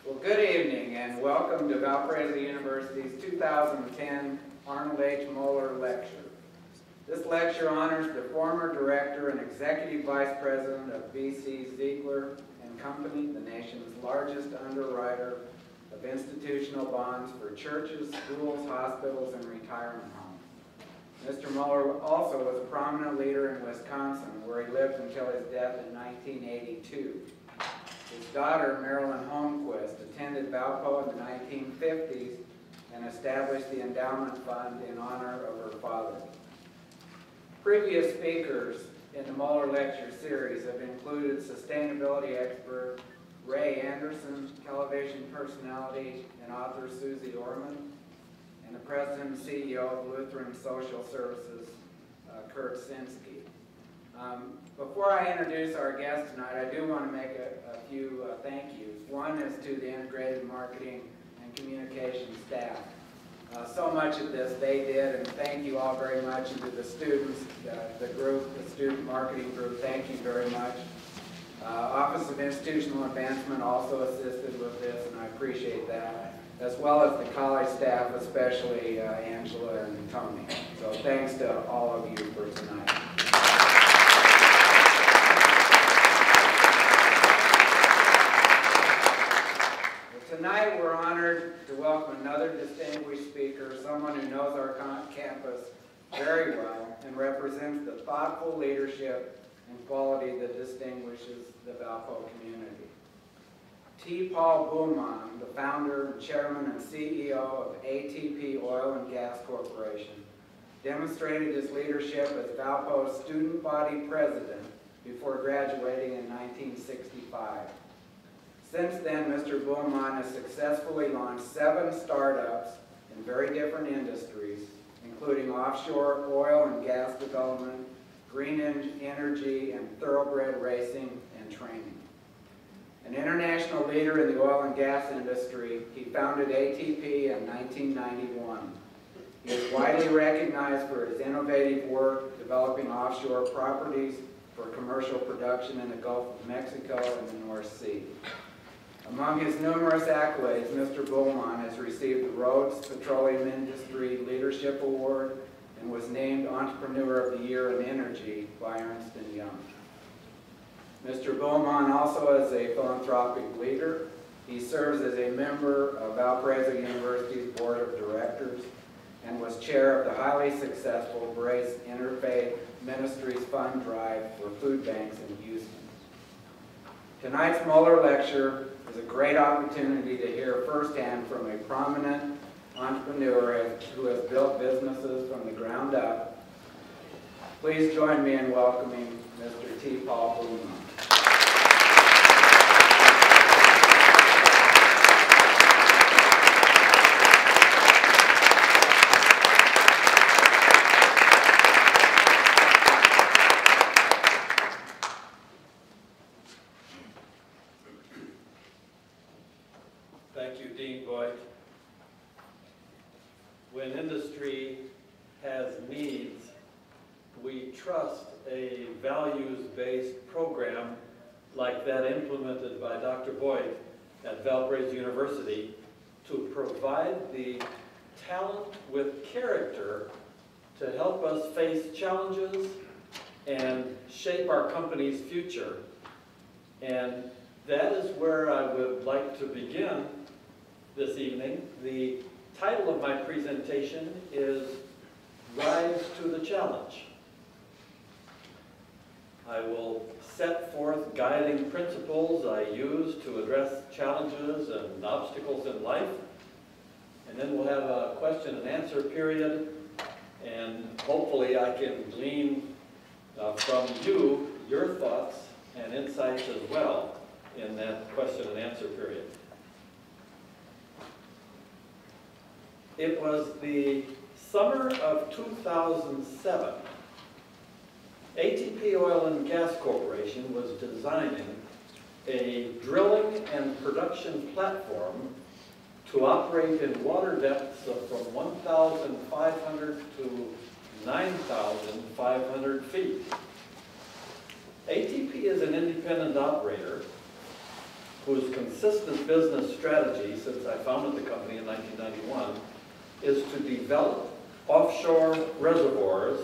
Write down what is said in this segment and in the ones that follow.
Well, good evening and welcome to Valparaiso University's 2010 Arnold H. Moeller Lecture. This lecture honors the former director and executive vice president of B.C. Ziegler and Company, the nation's largest underwriter of institutional bonds for churches, schools, hospitals, and retirement homes. Mr. Moeller also was a prominent leader in Wisconsin, where he lived until his death in 1982. His daughter, Marilyn Holmquist, attended Valpo in the 1950s and established the endowment fund in honor of her father. Previous speakers in the Moeller Lecture series have included sustainability expert Ray Anderson, television personality and author Susie Orman, and the president and CEO of Lutheran Social Services, Kurt Sinsky. Before I introduce our guest tonight, I do want to make a few thank yous. One is to the integrated marketing and communication staff. So much of this they did, and thank you all very much. And to the students, the group, the student marketing group, thank you very much. Office of Institutional Advancement also assisted with this, and I appreciate that, as well as the college staff, especially Angela and Tony. So thanks to all of you for tonight. Tonight we're honored to welcome another distinguished speaker, someone who knows our campus very well and represents the thoughtful leadership and quality that distinguishes the Valpo community. T. Paul Bulmahn, the founder, chairman, and CEO of ATP Oil and Gas Corporation, demonstrated his leadership as Valpo's student body president before graduating in 1965. Since then, Mr. Bulmahn has successfully launched 7 startups in very different industries, including offshore oil and gas development, green energy, and thoroughbred racing and training. An international leader in the oil and gas industry, he founded ATP in 1991. He is widely recognized for his innovative work developing offshore properties for commercial production in the Gulf of Mexico and the North Sea. Among his numerous accolades, Mr. Bulmahn has received the Rhodes Petroleum Industry Leadership Award and was named Entrepreneur of the Year in Energy by Ernst & Young. Mr. Bulmahn also is a philanthropic leader. He serves as a member of Valparaiso University's Board of Directors and was chair of the highly successful Brace Interfaith Ministries Fund Drive for food banks in Houston. Tonight's Moeller Lecture is a great opportunity to hear firsthand from a prominent entrepreneur who has built businesses from the ground up. Please join me in welcoming Mr. T. Paul Bulmahn. Thank you, Dean Boyd. When industry has needs, we trust a values-based program like that implemented by Dr. Boyd at Valparaiso University to provide the talent with character to help us face challenges and shape our company's future. And that is where I would like to begin this evening. The title of my presentation is Rise to the Challenge. I will set forth guiding principles I use to address challenges and obstacles in life, and then we'll have a question and answer period, and hopefully I can glean from you your thoughts and insights as well in that question and answer period. It was the summer of 2007. ATP Oil and Gas Corporation was designing a drilling and production platform to operate in water depths of from 1,500 to 9,500 feet. ATP is an independent operator, whose consistent business strategy, since I founded the company in 1991, is to develop offshore reservoirs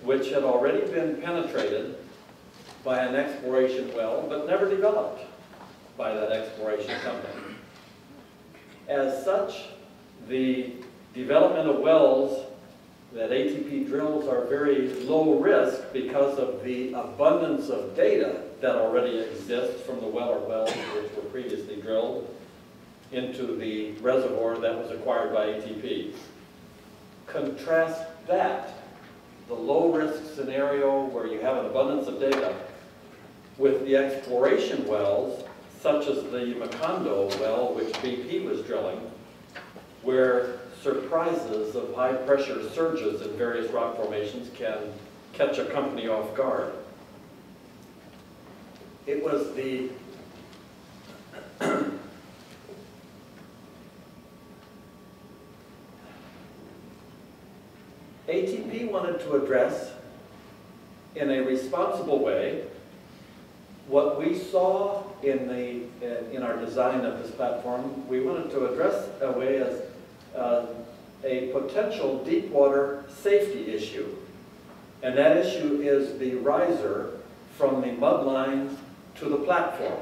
which had already been penetrated by an exploration well, but never developed by that exploration company. As such, the development of wells that ATP drills are very low risk because of the abundance of data that already exists from the Moeller wells which were previously drilled into the reservoir that was acquired by ATP. Contrast that, the low-risk scenario where you have an abundance of data, with the exploration wells, such as the Macondo well, which BP was drilling, where surprises of high-pressure surges in various rock formations can catch a company off guard. It was the ATP wanted to address, in a responsible way, what we saw in our design of this platform. We wanted to address a way as a potential deep water safety issue. And that issue is the riser from the mud line to the platform.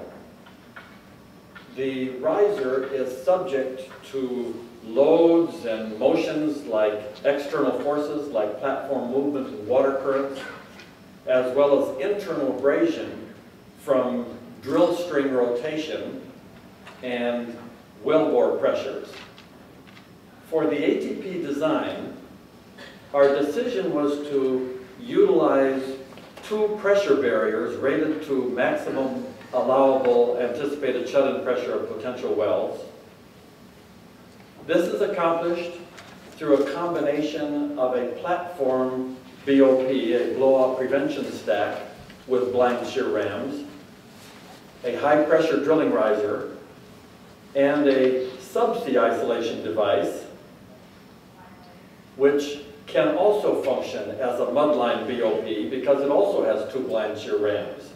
The riser is subject to loads and motions like external forces like platform movement and water currents, as well as internal abrasion from drill string rotation and wellbore pressures. For the ATP design, our decision was to utilize two pressure barriers rated to maximum allowable anticipated shut-in pressure of potential wells. This is accomplished through a combination of a platform BOP, a blowout prevention stack with blind shear rams, a high-pressure drilling riser, and a subsea isolation device, which can also function as a mudline BOP because it also has two blind shear rams.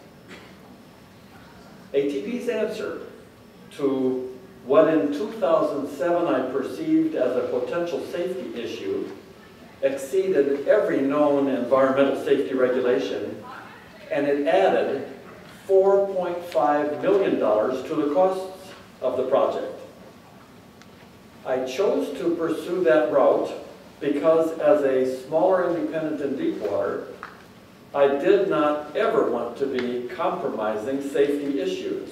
ATP's answer to what in 2007 I perceived as a potential safety issue exceeded every known environmental safety regulation, and it added $4.5 million to the costs of the project. I chose to pursue that route because as a smaller independent in deep water, I did not ever want to be compromising safety issues.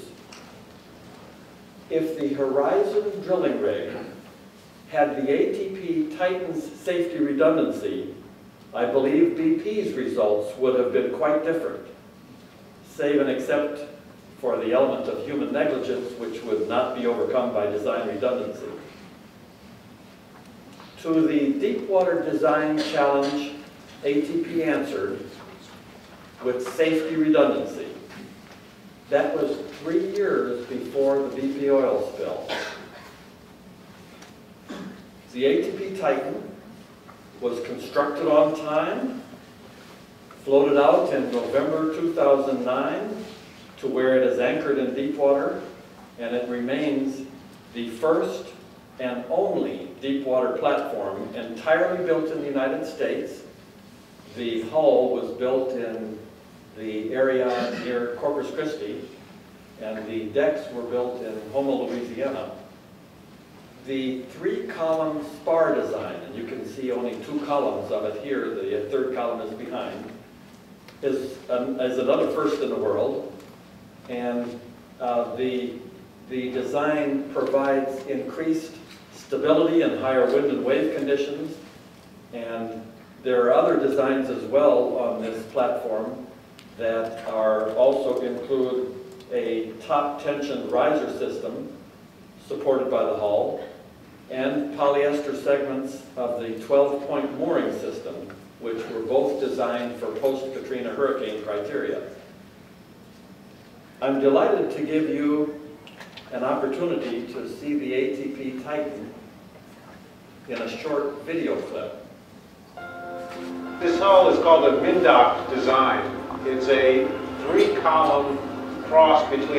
If the Horizon drilling rig had the ATP Titan's safety redundancy, I believe BP's results would have been quite different, save and except for the element of human negligence, which would not be overcome by design redundancy. To the deep water design challenge, ATP answered with safety redundancy. That was 3 years before the BP oil spill. The ATP Titan was constructed on time, floated out in November 2009 to where it is anchored in deep water, and it remains the first and only deep water platform entirely built in the United States. The hull was built in the area near Corpus Christi, and the decks were built in Houma, Louisiana. The 3-column spar design, and you can see only 2 columns of it here, the third column is behind, is another first in the world. And the design provides increased stability in higher wind and wave conditions. And there are other designs as well on this platform that are also include a top tension riser system supported by the hull, and polyester segments of the 12-point mooring system, which were both designed for post-Katrina hurricane criteria. I'm delighted to give you an opportunity to see the ATP Titan in a short video clip. This hull is called a Mindock design. It's a 3-column cross between